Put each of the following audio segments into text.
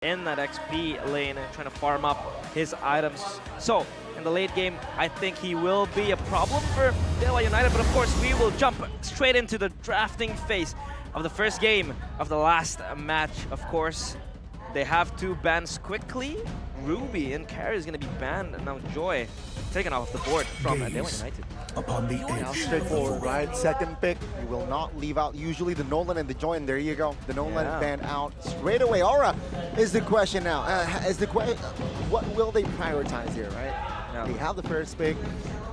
in that XP lane and trying to farm up his items. So in the late game, I think he will be a problem for Dewa United, but of course we will jump straight into the drafting phase of the first game of the last match. Of course, they have two bans quickly. Ruby and Carry is going to be banned, and now Joy taken off the board from Dewa United. Upon the Now straightforward, right? Second pick, you will not leave out usually the Nolan and the Joy, and there you go. The Nolan banned out straight away. Aura is the question now. What will they prioritize here, right? Yeah. They have the first pick.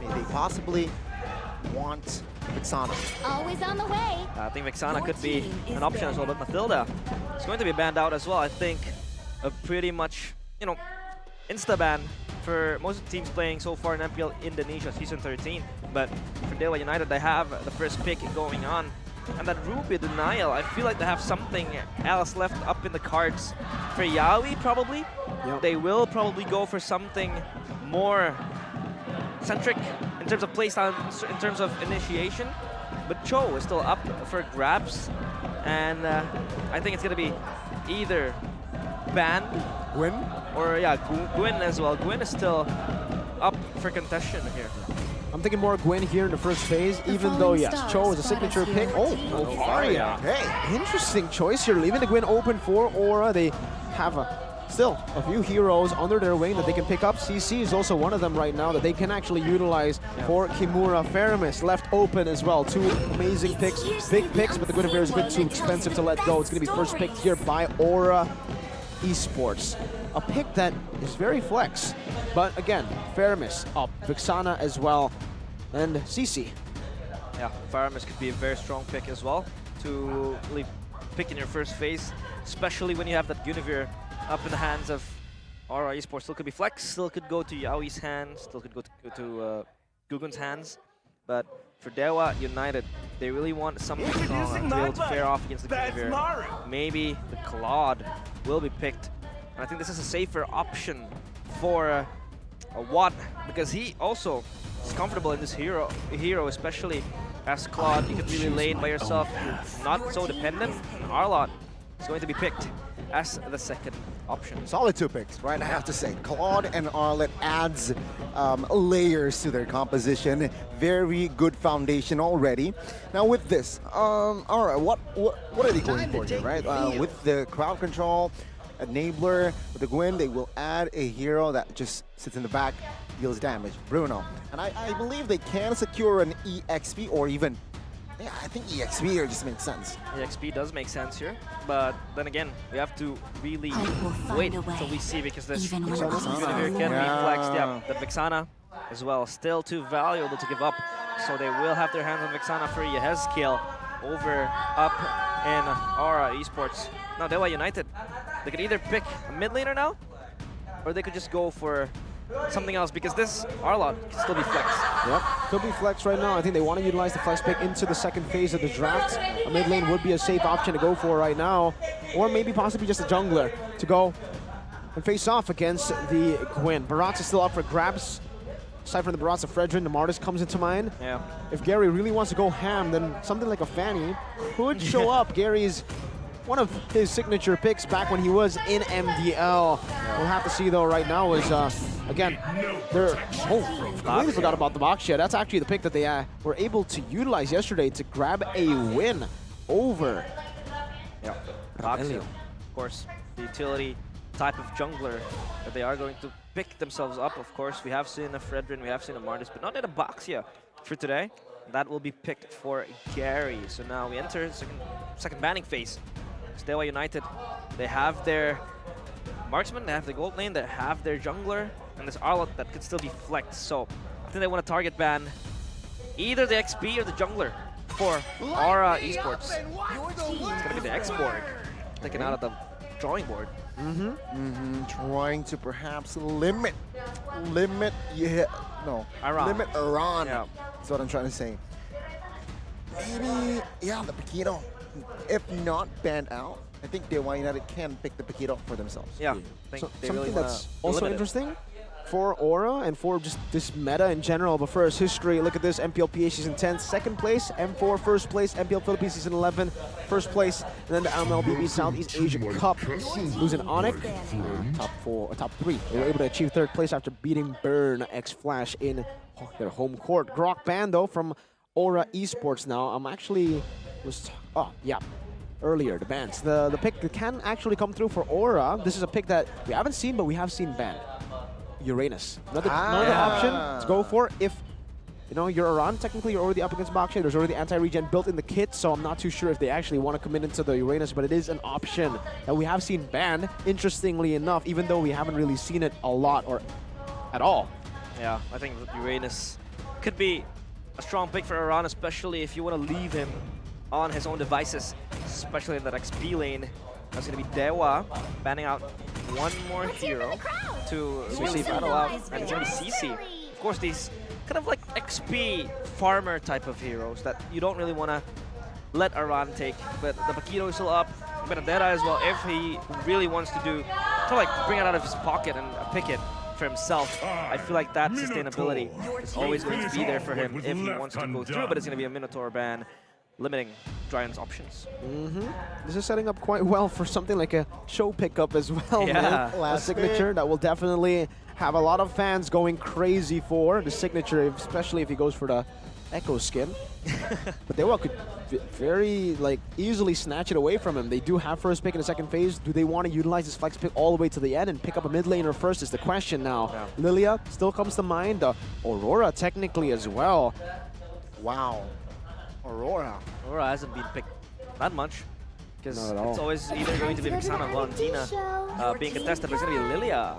They possibly want Vixana. Always on the way. I think Vixana could be an option as well, but Mathilda is going to be banned out as well. I think a pretty much, insta-ban for most of the teams playing so far in MPL Indonesia Season 13. But for Dewa United, they have the first pick going on. And that Ruby denial, I feel like they have something else left up in the cards. For Yaoi, probably, they will probably go for something more centric in terms of playstyle, in terms of initiation. But Cho is still up for grabs. And I think it's going to be either ban Gwyn? or Gwyn as well. Gwyn is still up for contention here. I'm thinking more Gwen here in the first phase, even though, yes, Cho is a signature pick. Oh, Faria. Hey, interesting choice here, leaving the Gwen open for Aura. They have still a few heroes under their wing that they can pick up. CC is also one of them right now that they can actually utilize for Kimura. Faramis left open as well. Two amazing picks, big picks, but the Guinevere is a bit too expensive to let go. It's going to be first picked here by Aura Esports. A pick that is very flex, but again, Faramis up, Vixana as well, and CC. Yeah, Faramis could be a very strong pick as well to really pick in your first phase, especially when you have that Guinevere up in the hands of Aura Esports. Still could be flex, still could go to Yaoi's hands, still could go to Gugun's hands, but for Dewa United, they really want something strong to be able to fare off against the Guinevere. Maybe the Claude will be picked. And I think this is a safer option for Watt, because he also is comfortable in this hero, especially as Claude. You can really lane by yourself, not so dependent. And Arlott is going to be picked as the second option. Solid two picks, right? I have to say, Claude and Arlott adds layers to their composition. Very good foundation already. Now with this, all right, what are they going for here, right? With the crowd control, enabler, with the Gwen, they will add a hero that just sits in the back, deals damage, Bruno. And I believe they can secure an EXP or even, yeah, I think EXP here just makes sense. EXP does make sense here, but then again, we have to really wait until we see, because this Guinevere can be flexed. Yeah, the Vixana as well, still too valuable to give up. So they will have their hands on Vixana for Yehezkiel over up in Aura Esports. Now Dewa United, they could either pick a mid laner now, or they could just go for something else, because this Arlott can still be flexed. Yep, could be flex right now. I think they want to utilize the flex pick into the second phase of the draft. A mid lane would be a safe option to go for right now, or maybe possibly just a jungler to go and face off against the Gwen. Barat's is still up for grabs. Aside from the Barats of Fredrin, the Martis comes into mind. Yeah. If Gary really wants to go ham, then something like a Fanny could show up. Gary's one of his signature picks back when he was in MDL. We'll have to see though right now is, again, they're, completely forgot about the Bakshia. That's actually the pick that they were able to utilize yesterday to grab a win over. Yeah, Bakshia, of course, the utility type of jungler that they are going to pick themselves up. Of course, we have seen a Fredrin, we have seen a Martis, but not yet a Bakshia for today. That will be picked for Gary. So now we enter second banning phase. Dewa United, they have their marksman, they have the gold lane, they have their jungler, and this Arlott that could still be flexed. So I think they want to target ban either the XP or the jungler for Aura Esports. It's going to be the Esport taken out of the drawing board. Trying to perhaps limit Iran. Yeah. That's what I'm trying to say. Maybe, yeah, the Paquito. If not banned out, I think Dewa United can pick the Paquito for themselves. Yeah, I think So, they something really that's also interesting for Aura and for just this meta in general. But first, history. Look at this. MPL PH Season 10, second place. M4, first place. MPL Philippines Season 11, first place. And then the MLBB Southeast Asia Cup, losing Onyx. Top 3. They were able to achieve third place after beating Burn X Flash in their home court. Grok Ban, though, from Aura Esports now. Earlier, the bans. The pick that can actually come through for Aura. This is a pick that we haven't seen, but we have seen banned. Uranus. Another option to go for if you're Iran. Technically, you're already up against Bakshay. There's already anti-regen built in the kit, so I'm not too sure if they actually want to commit into the Uranus, but it is an option that we have seen banned, interestingly enough, even though we haven't really seen it a lot or at all. Yeah, I think Uranus could be a strong pick for Iran, especially if you want to leave him on his own devices, especially in that XP lane. That's going to be Dewa banning out one more hero to really battle out, and it's going to be CC. Of course, these kind of like XP farmer type of heroes that you don't really want to let Iran take, but the Paquito is still up, Benedetta as well, if he really wants to bring it out of his pocket and pick it for himself. I feel like that sustainability is always going to be there for him if he wants to go through, but it's going to be a Minotaur ban, limiting Dryan's options. This is setting up quite well for something like a show pickup as well. Yeah. A signature that will definitely have a lot of fans going crazy for the signature, especially if he goes for the Echo skin. But Dewa could very easily snatch it away from him. They do have first pick in the second phase. Do they want to utilize this flex pick all the way to the end and pick up a mid laner first is the question now. Yeah. Lilia still comes to mind. Aurora technically as well. Wow. Aurora hasn't been picked that much, because it's always either going to be Vixana and Valentina being contested, but it's going to be Lilia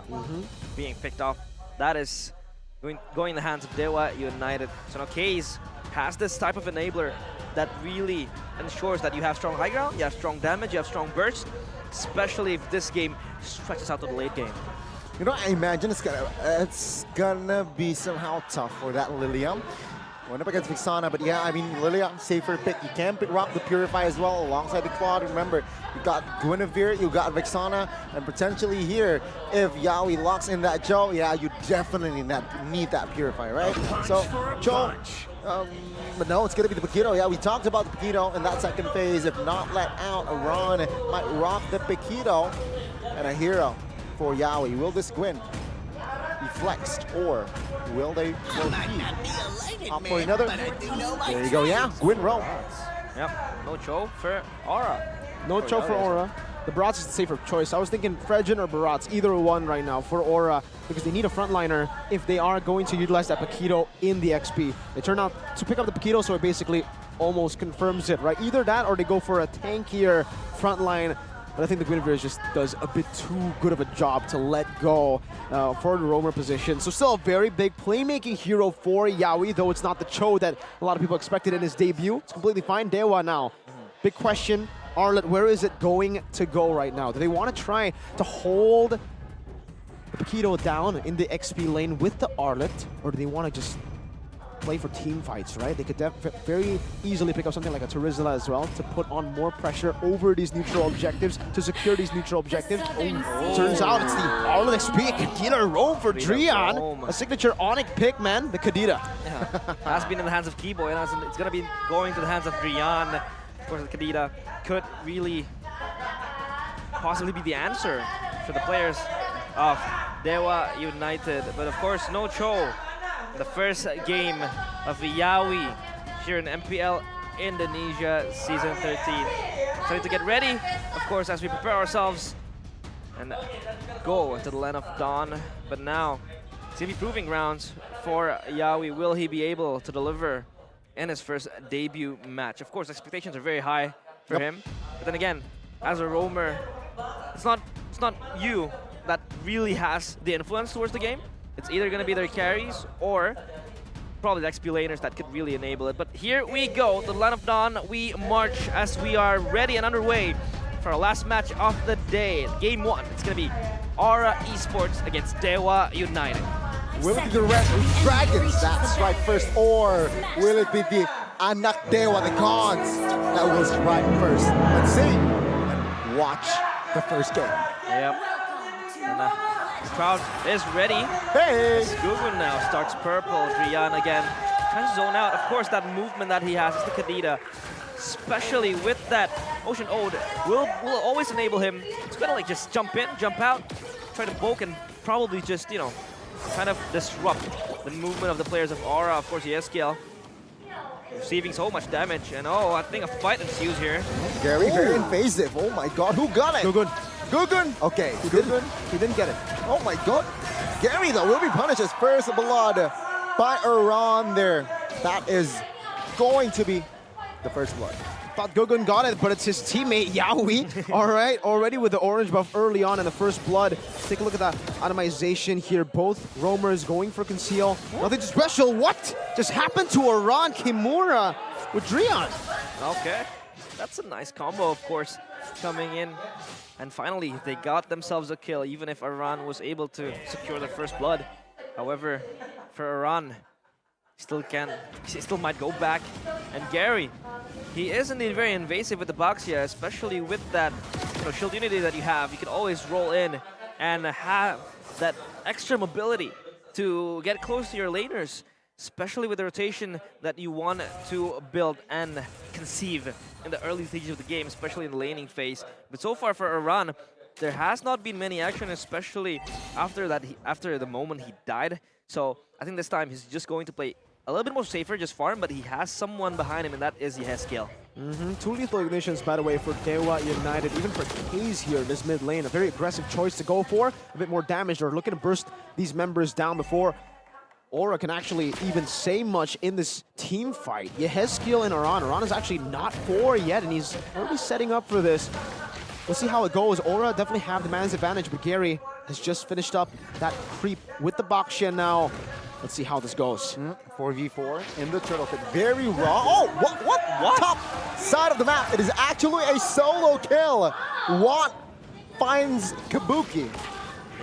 being picked off. That is going in the hands of Dewa United. So now Kaze has this type of enabler that really ensures that you have strong high ground, you have strong damage, you have strong burst, especially if this game stretches out to the late game. I imagine it's gonna be somehow tough for that Lilia. Went up against Vixana, but yeah, I mean, Lilia, safer pick. You can rock the Purify as well alongside the Claude. Remember, you got Guinevere, you got Vixana, and potentially here, if Yawi locks in that Joe, yeah, you definitely need that Purify, right? So, Joe, but no, it's going to be the Paquito. Yeah, we talked about the Paquito in that second phase. If not let out, Iran might rock the Paquito. And a hero for Yawi. Will this Gwyn be flexed, or will they opt for another? There you go, yeah, Gwyn roll. Yep, no Cho for Aura. No Cho for Aura. The Barats is the safer choice. I was thinking Fredgen or Barats, either one right now for Aura, because they need a frontliner if they are going to utilize that Paquito in the XP. They turn out to pick up the Paquito, so it basically almost confirms it, right? Either that or they go for a tankier frontline. But I think the Guinevere just does a bit too good of a job to let go for the roamer position. So still a very big playmaking hero for Yawi, though it's not the Cho that a lot of people expected in his debut. It's completely fine. Dewa now. Big question, Arlet, where is it going to go right now? Do they want to try to hold the Paquito down in the XP lane with the Arlet, or do they want to just play for team fights, right? They could very easily pick up something like a Terizla as well to put on more pressure over these neutral objectives, to secure these neutral objectives. Turns out it's the Arlet XP, Kadita roam for Dryan. A signature Onyx pick, man, the Kadita. Yeah, has been in the hands of Keyboy, and it's going to be going to the hands of Dryan. Of course, the Kadita could really possibly be the answer for the players of Dewa United. But of course, no Cho. The first game of Yawi here in MPL Indonesia Season 13. Starting to get ready, of course, as we prepare ourselves and go into the land of Dawn. But now, it's going to be proving grounds for Yawi. Will he be able to deliver in his first debut match? Of course, expectations are very high for him. But then again, as a roamer, it's not you that really has the influence towards the game. It's either going to be their carries or probably the XP laners that could really enable it. But here we go, the Land of Dawn. We march as we are ready and underway for our last match of the day. Game 1, it's going to be Aura Esports against Dewa United. Will it be the Red Dragons that strike first, or will it be the Anak Dewa, the Khans, that will strike first? Let's see and watch the first game. Yep. And, Crowd is ready. Hey! Gugun now starts purple. Drian again trying to zone out. Of course, that movement that he has is the Kadita, especially with that Ocean Ode, will always enable him to kind of like just jump in, jump out, try to poke and probably just, you know, kind of disrupt the movement of the players of Aura. Of course, Yeskiel receiving so much damage, and oh, I think a fight ensues here. Gary, very invasive. Oh my god, who got it? Gugun. Gugun? Okay, Gugun. He didn't get it. Oh my god. Gary, though, will be punished as first blood by Iran there. That is going to be the first blood. Thought Gugun got it, but it's his teammate, Yawi. All right, already with the orange buff early on in the first blood. Take a look at that itemization here. Both roamers going for conceal. Nothing special. What just happened to Iran Kimura with Drian? Okay, that's a nice combo, of course, coming in. And finally, they got themselves a kill, even if Iran was able to secure their first blood. However, for Iran, he still might go back. And Gary, he is indeed very invasive with the Baxia, especially with that, you know, shield unity that you have. You can always roll in and have that extra mobility to get close to your laners, especially with the rotation that you want to build and conceive in the early stages of the game, especially in the laning phase. But so far for Iran, there has not been many action, especially after the moment he died. So I think this time he's just going to play a little bit more safer, just farm, but he has someone behind him, and that is Yeskiel. Two lethal ignitions, by the way, for Dewa United, even for Kaze here in this mid lane. A very aggressive choice to go for. A bit more damage. They're looking to burst these members down before Aura can actually even say much in this team fight. Yeskiel and Iran. Iran is actually not 4 yet, and he's already setting up for this. We'll see how it goes. Aura definitely have the man's advantage, but Gary has just finished up that creep with the Baksha now. Let's see how this goes. 4v4 in the turtle pit. Very raw. Oh, what? Top side of the map. It is actually a solo kill. Watt finds Kabuki.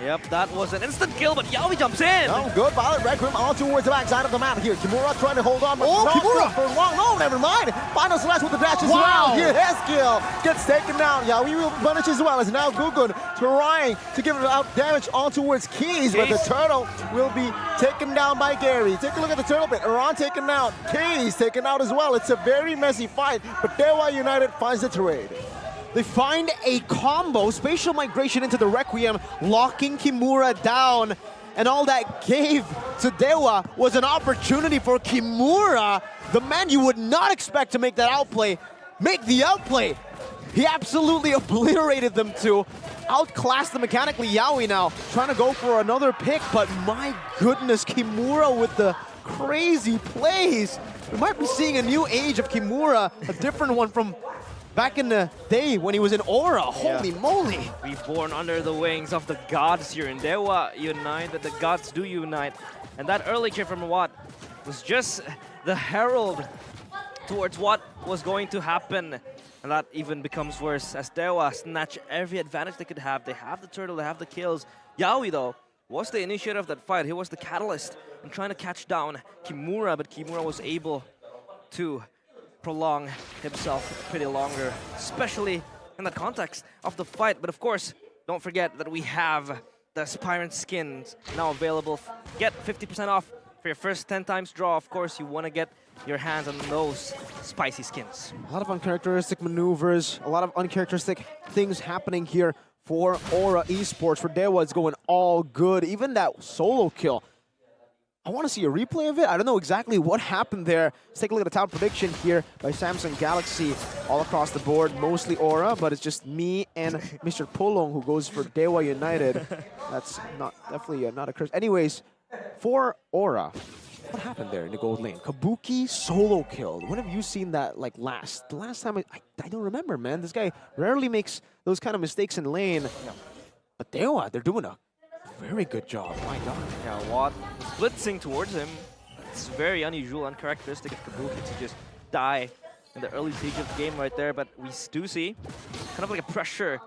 Yep, that was an instant kill, but Yawi jumps in. Oh, good. Violet Requiem on towards the back side of the map here. Kimura trying to hold on, but not Kimura for long. No, never mind. Final slash with the dash as well. Here, Yeskiel gets taken down. Yawi will punish as well as now Gugun trying to give it out damage on towards Kaze, but the turtle will be taken down by Gary. Take a look at the turtle pit. Iran taken out. Kaze taken out as well. It's a very messy fight, but Dewa United finds the trade. They find a combo, spatial migration into the Requiem, locking Kimura down. And all that gave to Dewa was an opportunity for Kimura, the man you would not expect to make that outplay, make the outplay. He absolutely obliterated them too. Outclassed them mechanically. Yawi now trying to go for another pick, but my goodness, Kimura with the crazy plays. We might be seeing a new age of Kimura, a different one from back in the day when he was in Aura. Holy moly. Reborn under the wings of the gods here in Dewa United. The gods do unite. And that early kill from Watt was just the herald towards what was going to happen. And that even becomes worse as Dewa snatch every advantage they could have. They have the turtle, they have the kills. Yawi, though, was the initiator of that fight. He was the catalyst in trying to catch down Kimura, but Kimura was able to prolong himself pretty longer, especially in the context of the fight. But of course, don't forget that we have the Aspirant skins now available. Get 50% off for your first 10 times draw. Of course, you want to get your hands on those spicy skins. A lot of uncharacteristic maneuvers, a lot of uncharacteristic things happening here for Aura Esports. For Dewa, it's going all good. Even that solo kill, I want to see a replay of it. I don't know exactly what happened there. Let's take a look at the top prediction here by Samsung Galaxy. All across the board, mostly Aura, but it's just me and Mr. Pulong who goes for Dewa United. That's definitely not a curse. Anyways, for Aura, what happened there in the gold lane? Kabuki solo killed. When have you seen that like last? The last time I don't remember, man. This guy rarely makes those kind of mistakes in lane. Yeah. But Dewa, they're doing a very good job. My God. Yeah, Watt blitzing towards him. It's very unusual, uncharacteristic of Kabuki to just die in the early stage of the game right there. But we do see kind of like a pressure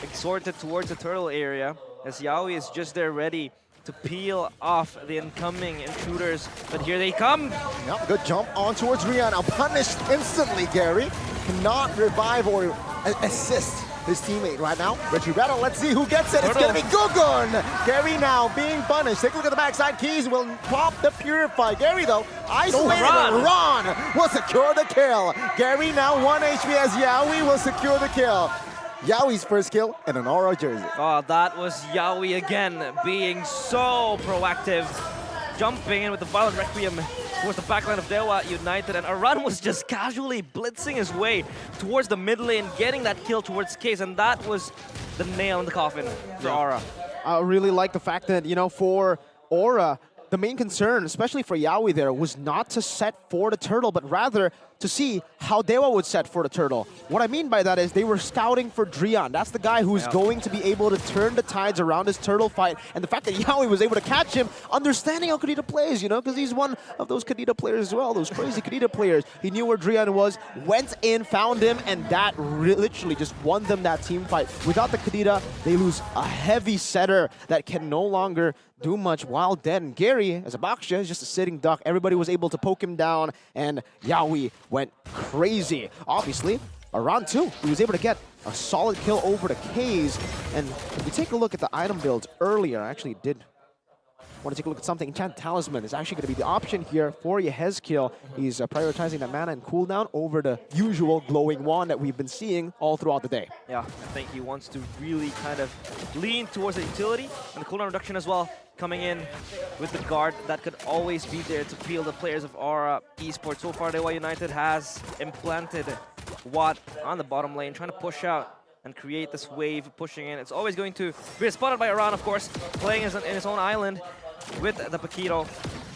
exerted towards the turtle area as Yawi is just there ready to peel off the incoming intruders. But here they come. Yep, good jump on towards Rihanna. Punished instantly, Gary. Cannot revive or assist his teammate right now. Retry battle, let's see who gets it. It's going to be Gugun. Gary now being punished. Take a look at the backside. Keys will pop the Purify. Gary, though, isolated. Ron will secure the kill. Gary now 1 HP as Yaoi will secure the kill. Yaoi's first kill in an Aura jersey. Oh, that was Yaoi again, being so proactive. Jumping in with the Violent Requiem towards the backline of Dewa United, and Aran was just casually blitzing his way towards the mid lane, getting that kill towards Case, and that was the nail in the coffin for Aura. I really like the fact that, you know, for Aura, the main concern, especially for Yaoi there, was not to set for the turtle, but rather to see how Dewa would set for the turtle. What I mean by that is they were scouting for Drian. That's the guy who's going to be able to turn the tides around his turtle fight. And the fact that Yaoi was able to catch him, understanding how Kadita plays, you know, because he's one of those Kadita players as well, those crazy Kadita players. He knew where Drian was, went in, found him, and that literally just won them that team fight. Without the Kadita, they lose a heavy setter that can no longer do much while dead. And Gary, as a Baksha, is just a sitting duck. Everybody was able to poke him down, and Yaoi went crazy. Obviously, around 2, he was able to get a solid kill over to Kaze. And if you take a look at the item builds earlier, I actually did want to take a look at something. Enchanted Talisman is actually going to be the option here for Yehezkiel. He's prioritizing that mana and cooldown over the usual glowing wand that we've been seeing all throughout the day. Yeah, I think he wants to really kind of lean towards the utility and the cooldown reduction as well, coming in with the guard that could always be there to peel the players of Aura Esports. So far, Dewa United has implanted Watt on the bottom lane, trying to push out and create this wave pushing in. It's always going to be spotted by Aran, of course, playing in his own island with the Paquito,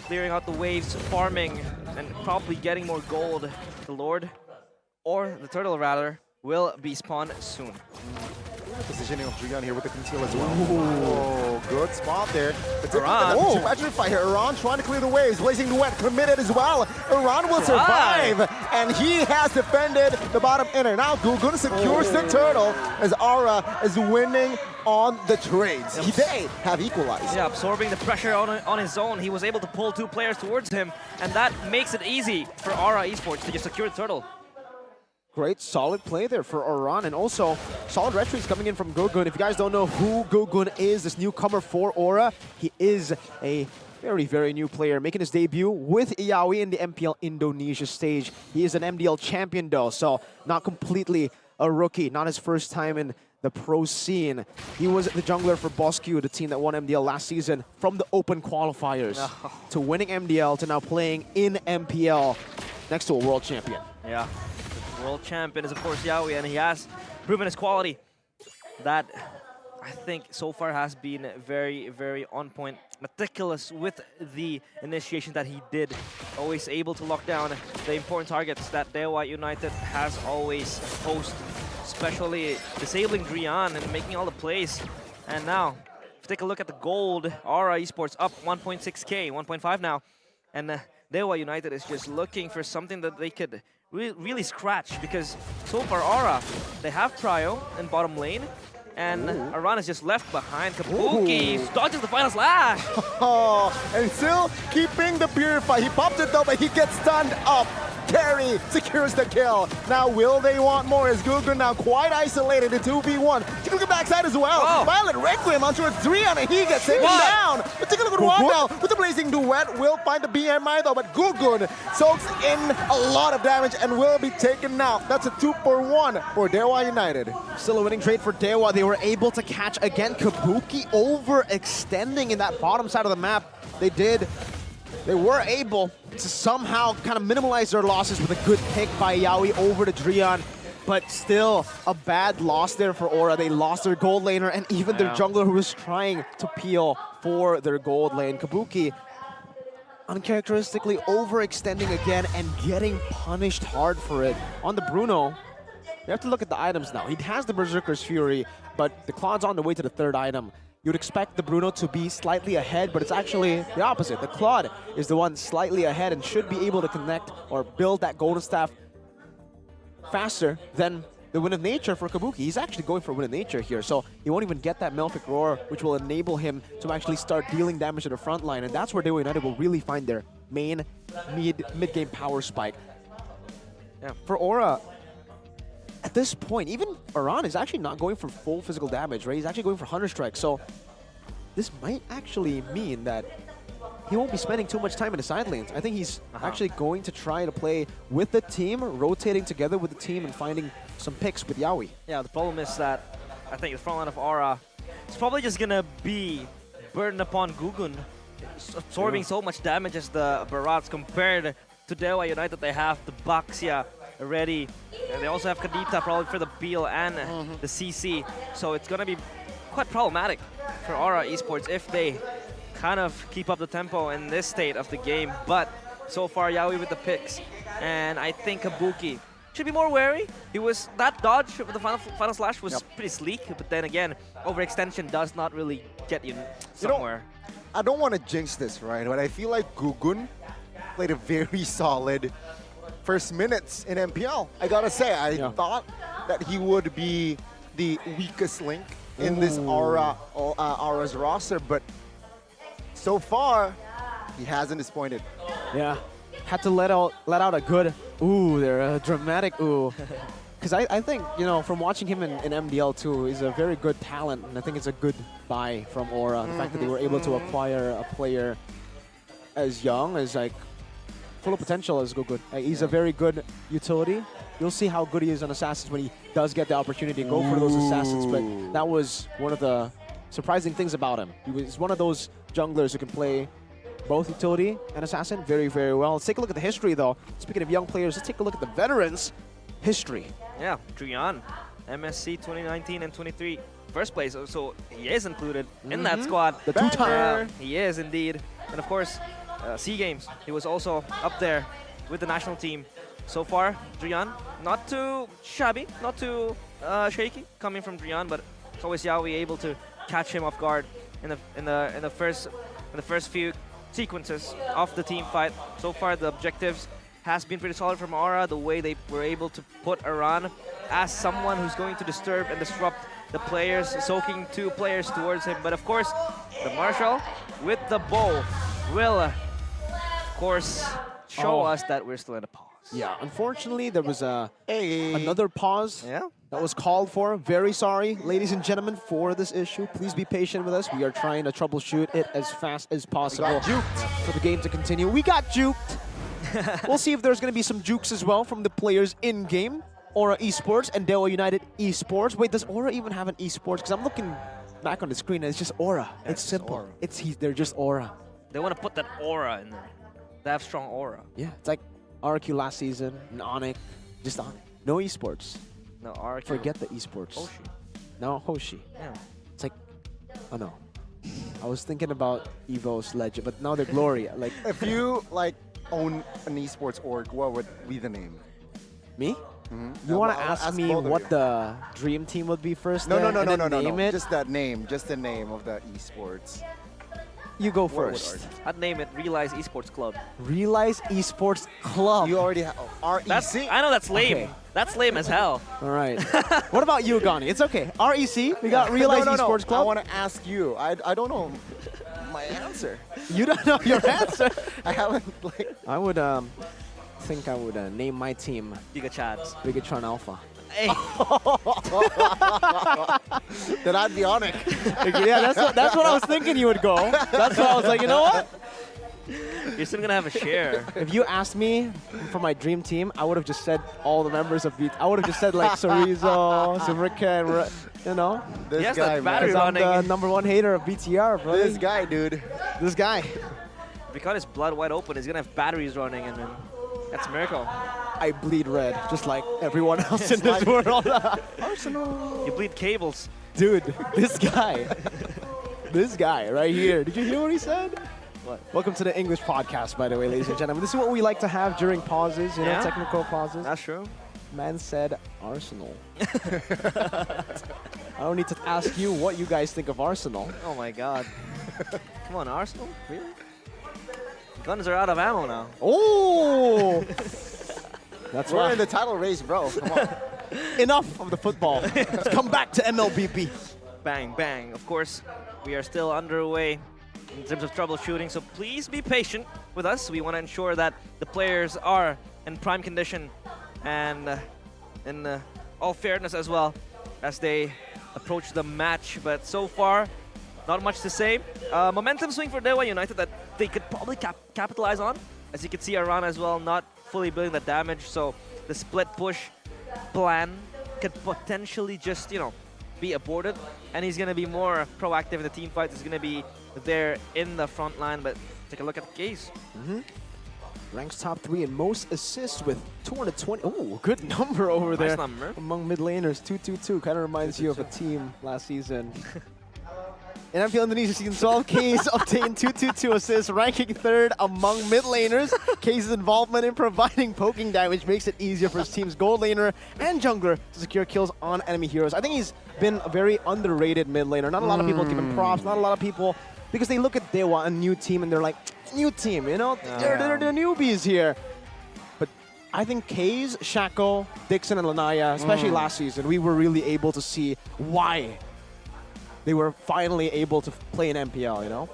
clearing out the waves, farming, and probably getting more gold. The Lord, or the Turtle rather, will be spawned soon. Positioning of Drian here with the conceal as well. Oh, good spot there. Iran. Imagine if I hear Iran trying to clear the waves, blazing duet committed as well. Iran will survive, and he has defended the bottom inner. Now Gugun secures the turtle as Aura is winning on the trades. They have equalized. Yeah, absorbing the pressure on his own. He was able to pull 2 players towards him, and that makes it easy for Aura Esports to just secure the turtle. Great, solid play there for Oran, and also solid retreats coming in from Gugun. If you guys don't know who Gugun is, this newcomer for Aura, he is a very, very new player, making his debut with Yaoi in the MPL Indonesia stage. He is an MDL champion though, so not completely a rookie, not his first time in the pro scene. He was the jungler for Bosque, the team that won MDL last season, from the open qualifiers to winning MDL to now playing in MPL next to a world champion. Yeah. World champion is of course Yaoi, and he has proven his quality. That I think so far has been very, very on point, meticulous with the initiation that he did. Always able to lock down the important targets that Dewa United has always posed, especially disabling Drian and making all the plays. And now, if you take a look at the gold, Aura Esports up 1.6k, 1.5 now, and Dewa United is just looking for something that they could really scratch, because so far Aura, they have Prio in bottom lane, and Aran is just left behind. Kabuki dodges the final slash. And still keeping the Purify. He popped it though, but he gets stunned up. Carry secures the kill. Now will they want more? Is Gugun now quite isolated in 2v1? Take a look at backside as well. Violent Requiem onto a 3-on and he gets taken down. But take a look at Juan now with the blazing duet. Will find the BMI though, but Gugun soaks in a lot of damage and will be taken out. That's a 2-for-1 for Dewa United. Still a winning trade for Dewa. They were able to catch again Kabuki overextending in that bottom side of the map. They were able to somehow kind of minimize their losses with a good pick by Yaoi over to Drian, but still a bad loss there for Aura. They lost their gold laner and even their jungler who was trying to peel for their gold lane. Kabuki uncharacteristically overextending again and getting punished hard for it. On the Bruno, you have to look at the items now. He has the Berserker's Fury, but the Claw's on the way to the 3rd item. You'd expect the Bruno to be slightly ahead, but it's actually the opposite. The Claude is the one slightly ahead and should be able to connect or build that Golden Staff faster than the Wind of Nature for Kabuki. He's actually going for Wind of Nature here, so he won't even get that Malefic Roar, which will enable him to actually start dealing damage to the front line, and that's where Dewa United will really find their main mid-game power spike. Yeah, for Aura, this point, even Iran is actually not going for full physical damage, right? He's actually going for Hunter Strike. So this might actually mean that he won't be spending too much time in the side lanes. I think he's actually going to try to play with the team, rotating together with the team and finding some picks with Yaoi. Yeah, the problem is that I think the front line of Aura is probably just going to be burdened upon Gugun, absorbing so much damage as the Barats compared to Dewa United. They have the Baxia already. And they also have Kadita probably for the Beal and the CC. So it's going to be quite problematic for Aura Esports if they kind of keep up the tempo in this state of the game. But so far, Yaoi with the picks. And I think Kabuki should be more wary. That dodge with the final slash was pretty sleek. But then again, overextension does not really get you somewhere. I don't want to jinx this, right? But I feel like Gugun played a very solid first minutes in MPL. I gotta say, I thought that he would be the weakest link in this Aura's roster, but so far, he hasn't disappointed. Yeah, had to let out a good ooh there, a dramatic ooh. Because I think, you know, from watching him in MDL too, he's a very good talent, and I think it's a good buy from Aura. The fact that they were able to acquire a player as young as like full of potential as Gugun. He's a very good utility. You'll see how good he is on Assassins when he does get the opportunity to go for those Assassins, but that was one of the surprising things about him. He's one of those junglers who can play both utility and assassin very, very well. Let's take a look at the history, though. Speaking of young players, let's take a look at the veterans' history. Yeah, Drian, MSC 2019 and 23, first place. So he is included in that squad. The two-timer. He is indeed. And of course, SEA Games, he was also up there with the national team. So far, Drian, not too shabby, not too shaky coming from Drian, but it's always Yaoi able to catch him off guard in the first few sequences of the team fight. So far, the objectives has been pretty solid from Aura. The way they were able to put Iran as someone who's going to disturb and disrupt the players, soaking two players towards him. But of course, the Marshal with the bow will, of course, show us that we're still in a pause. Yeah, unfortunately, there was another pause Yeah. that was called for. Very sorry, ladies and gentlemen, for this issue. Please be patient with us. We are trying to troubleshoot it as fast as possible for the game to continue. We got juked. We'll see if there's going to be some jukes as well from the players in-game. Aura Esports and Dewa United Esports. Wait, does Aura even have an Esports? Because I'm looking back on the screen and it's just Aura. Yeah, it's simple. Aura. They're just Aura. They want to put that aura in there. They have strong aura. Yeah, it's like RQ last season, Onyx, just Onyx. No esports. No, RQ. Forget the esports. Hoshi. No, Hoshi. Yeah. It's like, oh no. I was thinking about Evo's Legend, but now they're Glory. Like, If you like own an esports org, what would be the name? me? You want to ask me what the dream team would be first? No, then, and then no. name it? Just that name, just the name of the esports. You go What would first. I'd name it Realize Esports Club. Realize Esports Club. You already have REC. I know that's lame. Okay. That's lame as hell. All right. What about you, Gani? It's okay. REC. We got Realize Esports Club. I want to ask you. I don't know my answer. You don't know your answer. I haven't like. I would think I would name my team Giga Chads. Bigatron Alpha. Hey, Then I'd be on it. Yeah, that's what I was thinking you would go. That's what I was like, you know what? you're still gonna have a share. If you asked me for my dream team, I would have just said all the members of Beat. I would have just said like Sorizo, Supercan, you know. This Yes, guy, that battery man. I'm running. the #1 hater of BTR, bro. This guy, dude. This guy. If he cut his blood wide open, he's gonna have batteries running, and then that's a miracle. I bleed red, just like everyone else in this world. Arsenal. You bleed cables. Dude, this guy. This guy right here. Did you hear what he said? What? Welcome to the English podcast, by the way, ladies and gentlemen. This is what we like to have during pauses, you know, Yeah? technical pauses. That's true. Man said Arsenal. I don't need to ask you what you guys think of Arsenal. Oh my God. Come on, Arsenal? Really? Guns are out of ammo now. Oh! That's We're in right. the title race, bro. Come on. Enough of the football. Let's come back to MLBB. Bang, bang. Of course, we are still underway in terms of troubleshooting, so please be patient with us. We want to ensure that the players are in prime condition and in all fairness as well as they approach the match. But so far, not much to say. Momentum swing for Dewa United that they could probably capitalize on. As you can see, Aran as well not fully building the damage, so the split push plan could potentially just, you know, be aborted. And he's going to be more proactive in the team fight. He's going to be there in the front line, but take a look at the case. Ranks top 3 in most assists with 220. Oh, good number over there. Nice number. Among mid laners, 222. Kind of reminds you of a team last season. In MPL Indonesia Season 12, Case obtained 222 assists, ranking 3rd among mid laners. Case's involvement in providing poking damage makes it easier for his team's gold laner and jungler to secure kills on enemy heroes. I think he's been a very underrated mid laner. Not a lot of people give him props, not a lot of people, because they look at Dewa, a new team, and they're like, new team, you know? They're newbies here. But I think Case, Shaco, Dixon, and Lanaya, especially last season, we were really able to see why they were finally able to play in MPL, you know?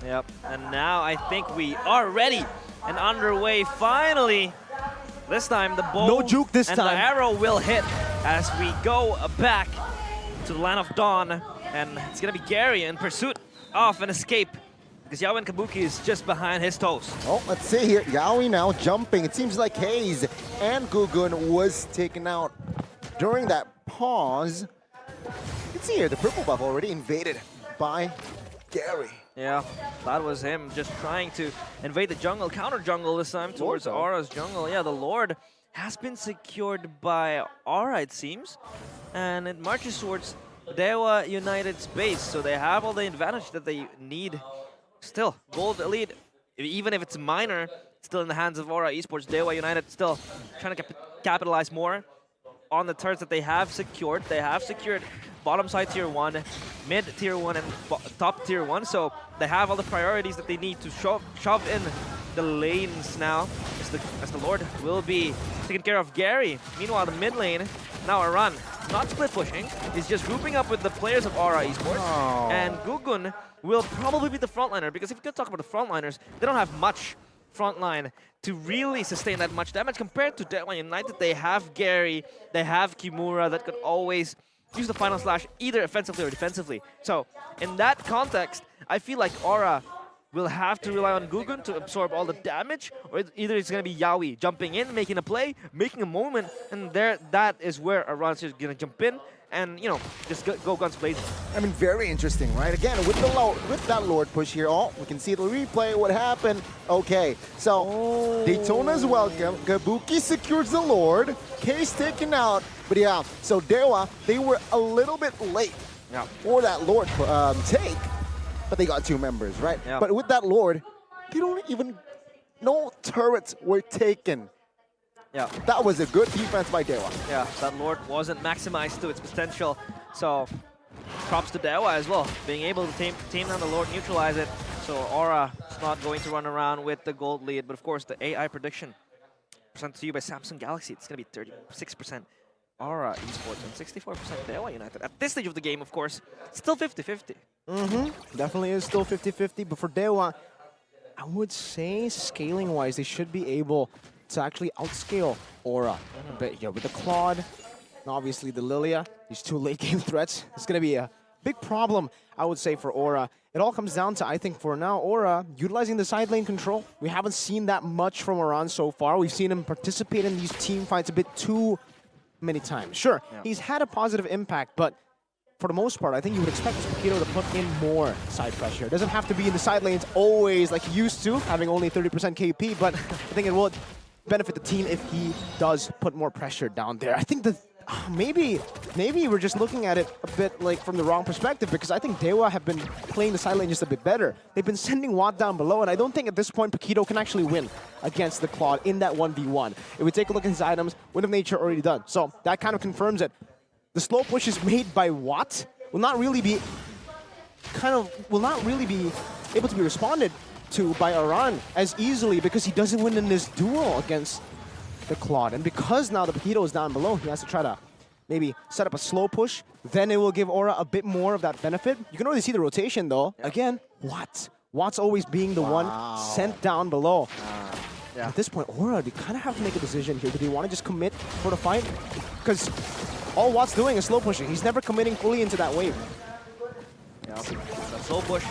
Yep, and now I think we are ready and underway finally. This time the bow no juke this and time. The arrow will hit as we go back to the Land of Dawn. And it's gonna be Gary in pursuit of an escape, because Yawen Kabuki is just behind his toes. Oh, let's see here. Yaoi now jumping. It seems like Hayes and Gugun was taken out during that pause. You can see here the purple buff already invaded by Gary. Yeah, that was him just trying to invade the jungle, counter jungle this time towards Aura's jungle. Yeah, the Lord has been secured by Aura, it seems, and it marches towards Dewa United's base, so they have all the advantage that they need. Still, gold elite, even if it's minor, still in the hands of Aura Esports. Dewa United still trying to capitalize more on the turrets that they have secured. They have secured bottom side tier 1, mid tier 1, and top tier 1, so they have all the priorities that they need to shove in the lanes now, as the Lord will be taking care of Gary. Meanwhile, the mid lane, now Aran, not split pushing, he's just grouping up with the players of Aura Esports, and Gugun will probably be the frontliner, because if you could talk about the frontliners, they don't have much frontline to really sustain that much damage compared to Dewa United. They have Gary, they have Kimura that could always use the final slash either offensively or defensively. So in that context, I feel like Aura will have to rely on Gugun to absorb all the damage, or either it's going to be Yaoi jumping in, making a play, making a moment, and that is where Aran's is going to jump in and, you know, just go guns blazing. I mean, very interesting, right? Again, with that Lord push here, we can see the replay, what happened. Okay, so Daytona's welcome. Kabuki secures the Lord. Case taken out. But yeah, so Dewa, they were a little bit late for that Lord take, but they got 2 members, right? Yeah. But with that Lord, they don't even, no turrets were taken. Yeah. That was a good defense by Dewa. Yeah, that Lord wasn't maximized to its potential, so props to Dewa as well, being able to tame down the Lord, neutralize it, so Aura is not going to run around with the gold lead. But of course, the AI prediction presented to you by Samsung Galaxy, it's going to be 36% Aura Esports and 64% Dewa United. At this stage of the game, of course, still 50-50. Definitely is still 50-50, but for Dewa, I would say scaling-wise, they should be able to actually outscale Aura a bit here with the Claude and obviously the Lilia. These 2 late game threats. It's going to be a big problem, I would say, for Aura. It all comes down to, I think, for now, Aura utilizing the side lane control. We haven't seen that much from Aran so far. We've seen him participate in these team fights a bit too many times. Sure, he's had a positive impact, but for the most part, I think you would expect Paquito to put in more side pressure. It doesn't have to be in the side lanes always like he used to, having only 30% KP, but I think it will benefit the team if he does put more pressure down there. I think that maybe we're just looking at it a bit like from the wrong perspective, because I think Dewa have been playing the side lane just a bit better. They've been sending Watt down below, and I don't think at this point Paquito can actually win against the Claude in that 1v1. If we take a look at his items, Wind of Nature already done. So that kind of confirms it. The slow pushes made by Watt will not really be able to be responded to by Aran as easily, because he doesn't win in this duel against the Claude. And because now the Paquito is down below, he has to try to maybe set up a slow push. Then it will give Aura a bit more of that benefit. You can already see the rotation though. Again, Watt's always being the one sent down below. At this point, Aura, they kind of have to make a decision here. Do they want to just commit for the fight? Because all Watt's doing is slow pushing. He's never committing fully into that wave. Yeah, that slow push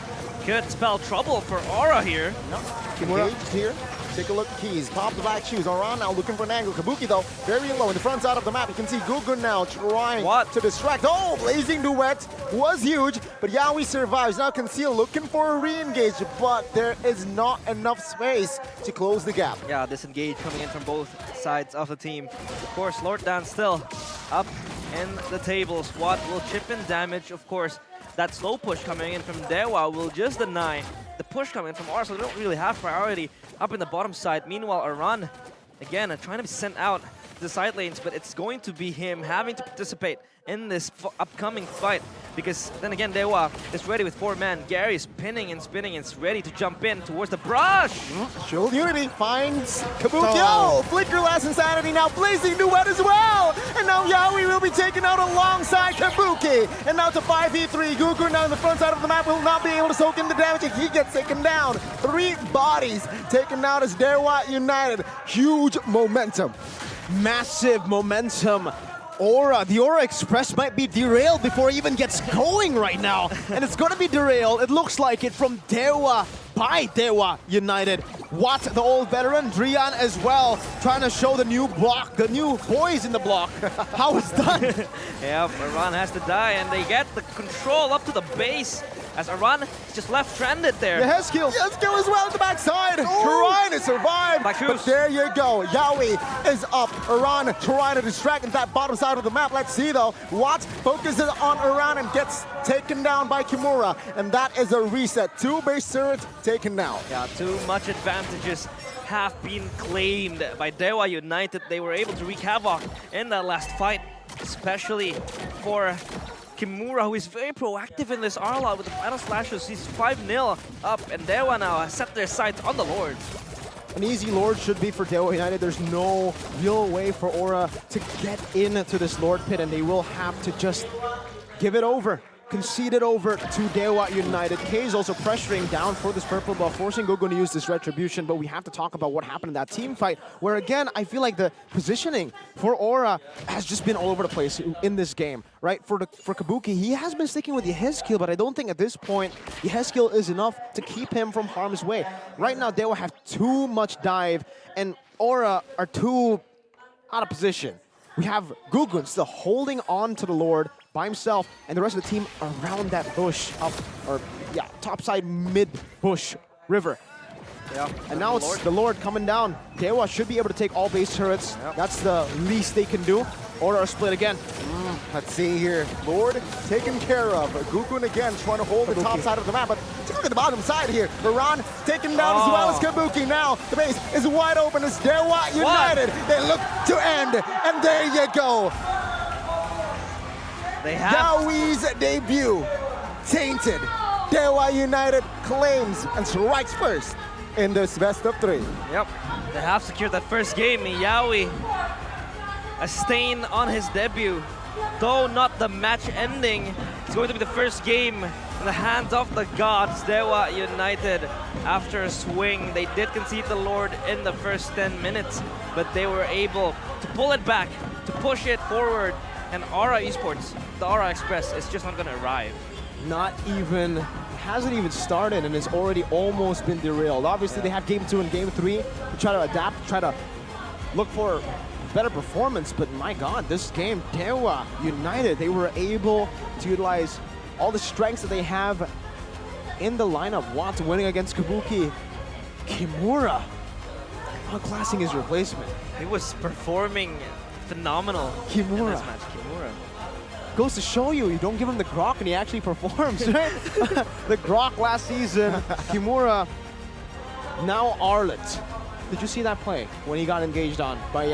could spell trouble for Aura here. No. Engaged here. Take a look at Keys. Pop the black shoes. Aran now looking for an angle. Kabuki, though, very low in the front side of the map. You can see Gugun now trying to distract. Oh, blazing duet was huge, but Yawi survives. Now Conceal looking for a re-engage, but there is not enough space to close the gap. Yeah, disengage coming in from both sides of the team. Of course, Lord Dan still up in the tables. Watt will chip in damage, of course. That slow push coming in from Dewa will just deny the push coming in from Aura, so they don't really have priority up in the bottom side. Meanwhile, Aran, again, trying to be sent out to the side lanes, but it's going to be him having to participate in this upcoming fight, because then again, Dewa is ready with 4 men. Gary is pinning and spinning and is ready to jump in towards the brush. Shield Unity finds Kabuki. Oh, Flicker Last Insanity now blazing duet as well. And now Yawi will be taken out alongside Kabuki. And now to 5v3. Gugu now in the front side of the map will not be able to soak in the damage, and he gets taken down. 3 bodies taken out as Dewa United. Huge momentum. Massive momentum. Aura, the Aura Express might be derailed before it even gets going right now. And it's going to be derailed, it looks like it, from Dewa by Dewa United. Watt, the old veteran, Drian as well, trying to show the new block, the new boys in the block, how it's done. Yeah, Aran has to die, and they get the control up to the base, as Aran is just left stranded there. The Heskill. Heskill as well at the backside. Trying to survive. But there you go. Yawi is up. Aran trying to distract in that bottom side of the map. Let's see though. Watt focuses on Aran and gets taken down by Kimura. And that is a reset. 2 base turrets taken down. Yeah, too much advantages have been claimed by Dewa United. They were able to wreak havoc in that last fight, especially for Kimura, who is very proactive in this Arla with the final slashes. He's 5-0 up, and Dewa now has set their sights on the Lord. An easy Lord should be for Dewa United. There's no real way for Aura to get into this Lord pit, and they will have to just give it over. Concede it over to Dewa United. K is also pressuring down for this purple buff, forcing Gogo to use this retribution, but we have to talk about what happened in that team fight, where again, I feel like the positioning for Aura has just been all over the place in this game, right? For Kabuki, he has been sticking with the Yeskill, but I don't think at this point the Yeskill is enough to keep him from harm's way. Right now, Dewa have too much dive, and Aura are too out of position. We have Gugun still holding on to the Lord by himself, and the rest of the team around that bush up, or yeah, topside mid bush river. Yeah, and now it's the Lord coming down. Dewa should be able to take all base turrets. Yep. That's the least they can do. Aura are split again. Let's see here. Lord taken care of. Gugun again trying to hold the top side of the map, but take a look at the bottom side here. Baran taken down as well as Kabuki. Now the base is wide open as Dewa United. They look to end, and there you go. They have Yawi's debut tainted. Dewa United claims and strikes first in this best of 3. Yep, they have secured that first game. Yawi, a stain on his debut. Though not the match ending, it's going to be the first game in the hands of the gods. Dewa United, after a swing, they did concede the Lord in the first 10 minutes, but they were able to pull it back, to push it forward, and Aura Esports, the Aura Express, is just not going to arrive. Not even, hasn't even started, and it's already almost been derailed. Obviously, they have Game 2 and Game 3 to try to adapt, try to look for better performance, but my God, this game, Dewa United, they were able to utilize all the strengths that they have in the lineup. Watt winning against Kabuki. Kimura outclassing his replacement. He was performing phenomenal Kimura. in this match. Kimura. Goes to show you, you don't give him the grok and he actually performs, right? The grok last season, Kimura, now Arlet. Did you see that play when he got engaged on by